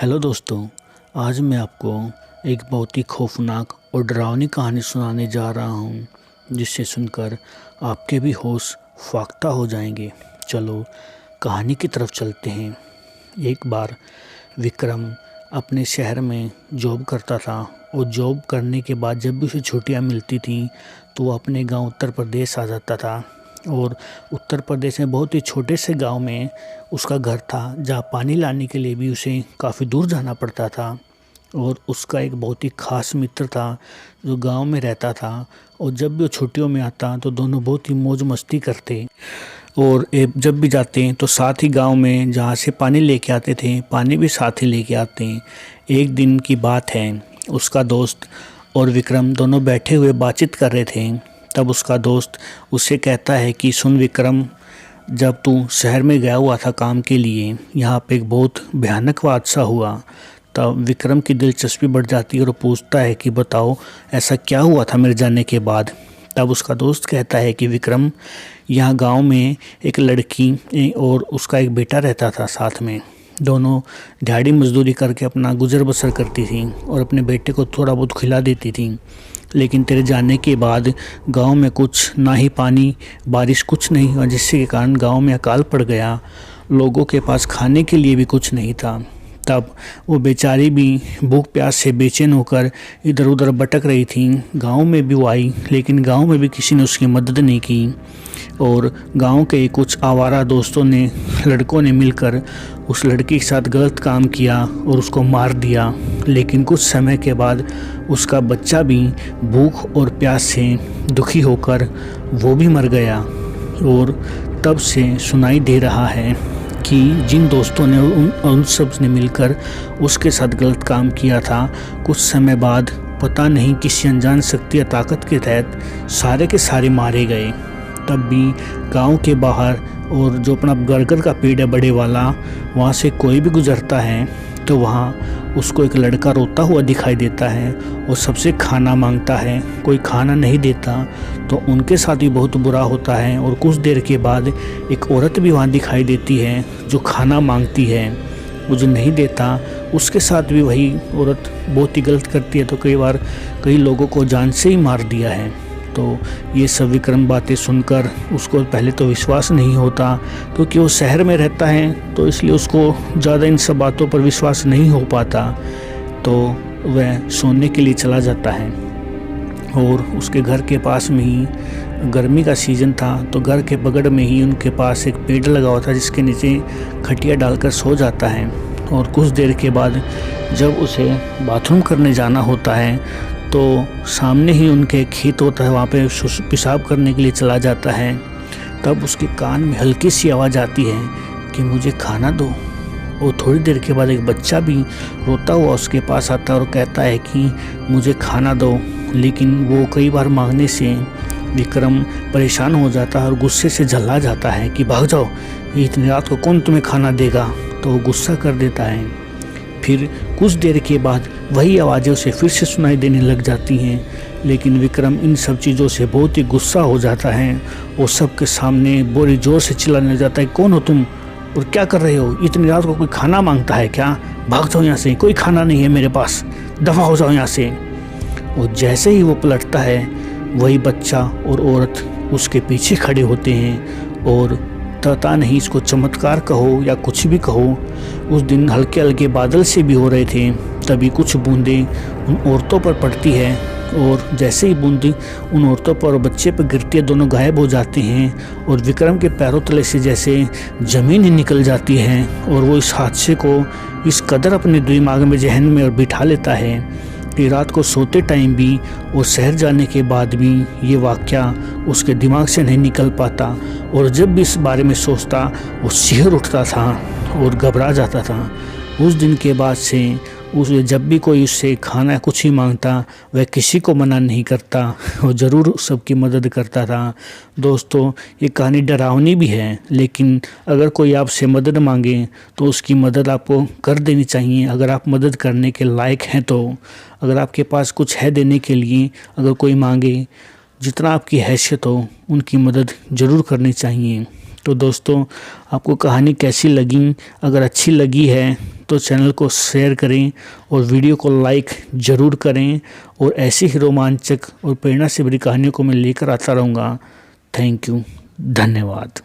Hello दोस्तों। आज मैं आपको एक बहुत ही खौफनाक और डरावनी कहानी सुनाने जा रहा हूँ, जिसे सुनकर आपके भी होश फाख्ता हो जाएंगे। चलो कहानी की तरफ चलते हैं। एक बार विक्रम अपने शहर में जॉब करता था और जॉब करने के बाद जब भी उसे छुट्टियाँ मिलती थीं तो वो अपने गांव उत्तर प्रदेश आ जाता था। और उत्तर प्रदेश में बहुत ही छोटे से गांव में उसका घर था, जहां पानी लाने के लिए भी उसे काफ़ी दूर जाना पड़ता था। और उसका एक बहुत ही ख़ास मित्र था जो गांव में रहता था, और जब भी वो छुट्टियों में आता तो दोनों बहुत ही मौज मस्ती करते। और जब भी जाते तो साथ ही गांव में जहाँ से पानी लेके आते थे पानी भी साथ ही लेके आते। एक दिन की बात है, उसका दोस्त और विक्रम दोनों बैठे हुए बातचीत कर रहे थे। तब उसका दोस्त उससे कहता है कि सुन विक्रम, जब तू शहर में गया हुआ था काम के लिए, यहाँ पे एक बहुत भयानक हादसा हुआ। तब विक्रम की दिलचस्पी बढ़ जाती है और पूछता है कि बताओ ऐसा क्या हुआ था मेरे जाने के बाद। तब उसका दोस्त कहता है कि विक्रम, यहाँ गांव में एक लड़की और उसका एक बेटा रहता था साथ में। दोनों दिहाड़ी मजदूरी करके अपना गुजर बसर करती थी और अपने बेटे को थोड़ा बहुत खिला देती थी। लेकिन तेरे जाने के बाद गांव में कुछ ना ही पानी बारिश कुछ नहीं हुआ, जिससे के कारण गांव में अकाल पड़ गया। लोगों के पास खाने के लिए भी कुछ नहीं था। तब वो बेचारी भी भूख प्यास से बेचैन होकर इधर उधर भटक रही थी। गांव में भी वो आई, लेकिन गांव में भी किसी ने उसकी मदद नहीं की। और गांव के कुछ आवारा दोस्तों ने, लड़कों ने मिलकर उस लड़की के साथ गलत काम किया और उसको मार दिया। लेकिन कुछ समय के बाद उसका बच्चा भी भूख और प्यास से दुखी होकर वो भी मर गया। और तब से सुनाई दे रहा है कि जिन दोस्तों ने उन सब ने मिलकर उसके साथ गलत काम किया था, कुछ समय बाद पता नहीं किसी अनजान शक्ति या ताकत के तहत सारे के सारे मारे गए। तब भी गांव के बाहर और जो अपना बरगद का पेड़ है बड़े वाला, वहाँ से कोई भी गुजरता है तो वहाँ उसको एक लड़का रोता हुआ दिखाई देता है और सबसे खाना मांगता है। कोई खाना नहीं देता तो उनके साथ भी बहुत बुरा होता है। और कुछ देर के बाद एक औरत भी वहाँ दिखाई देती है जो खाना मांगती है। वो जो नहीं देता उसके साथ भी वही औरत बहुत ही गलत करती है, तो कई बार कई लोगों को जान से ही मार दिया है। तो ये सब विक्रम बातें सुनकर उसको पहले तो विश्वास नहीं होता, क्योंकि वो शहर में रहता है तो इसलिए उसको ज़्यादा इन सब बातों पर विश्वास नहीं हो पाता। तो वह सोने के लिए चला जाता है। और उसके घर के पास में ही गर्मी का सीज़न था, तो घर के बगल में ही उनके पास एक पेड़ लगा हुआ था जिसके नीचे खटिया डालकर सो जाता है। और कुछ देर के बाद जब उसे बाथरूम करने जाना होता है तो सामने ही उनके खेत होता है, वहाँ पे पेशाब करने के लिए चला जाता है। तब उसके कान में हल्की सी आवाज़ आती है कि मुझे खाना दो। और थोड़ी देर के बाद एक बच्चा भी रोता हुआ उसके पास आता है और कहता है कि मुझे खाना दो। लेकिन वो कई बार मांगने से विक्रम परेशान हो जाता है और गुस्से से झल्ला जाता है कि भाग जाओ, ये इतनी रात को कौन तुम्हें खाना देगा। तो वो गुस्सा कर देता है। फिर कुछ देर के बाद वही आवाज़ें उसे फिर से सुनाई देने लग जाती हैं। लेकिन विक्रम इन सब चीज़ों से बहुत ही गुस्सा हो जाता है और सबके सामने बड़ी ज़ोर से चिल्लाने लग जाता है, कौन हो तुम और क्या कर रहे हो? इतनी रात को कोई खाना मांगता है क्या? भाग जाओ यहाँ से, कोई खाना नहीं है मेरे पास, दफ़ा हो जाओ यहाँ से। और जैसे ही वो पलटता है, वही बच्चा और औरत उसके पीछे खड़े होते हैं। और पता नहीं इसको चमत्कार कहो या कुछ भी कहो, उस दिन हल्के हल्के बादल से भी हो रहे थे। तभी कुछ बूंदें उन औरतों पर पड़ती है, और जैसे ही बूंदें उन औरतों पर और बच्चे पर गिरती है, दोनों गायब हो जाते हैं। और विक्रम के पैरों तले से जैसे ज़मीन ही निकल जाती है। और वो इस हादसे को इस कदर अपने दिमाग में, जहन में और बिठा लेता है कि रात को सोते टाइम भी और शहर जाने के बाद भी ये वाक़या उसके दिमाग से नहीं निकल पाता। और जब भी इस बारे में सोचता वो सिहर उठता था और घबरा जाता था। उस दिन के बाद से उसे जब भी कोई उससे खाना कुछ ही मांगता, वह किसी को मना नहीं करता और ज़रूर सबकी मदद करता था। दोस्तों, ये कहानी डरावनी भी है, लेकिन अगर कोई आपसे मदद मांगे तो उसकी मदद आपको कर देनी चाहिए, अगर आप मदद करने के लायक हैं तो। अगर आपके पास कुछ है देने के लिए, अगर कोई मांगे, जितना आपकी हैसियत हो उनकी मदद ज़रूर करनी चाहिए। तो दोस्तों, आपको कहानी कैसी लगी? अगर अच्छी लगी है तो चैनल को शेयर करें और वीडियो को लाइक ज़रूर करें। और ऐसी ही रोमांचक और प्रेरणा से भरी कहानियों को मैं लेकर आता रहूँगा। थैंक यू, धन्यवाद।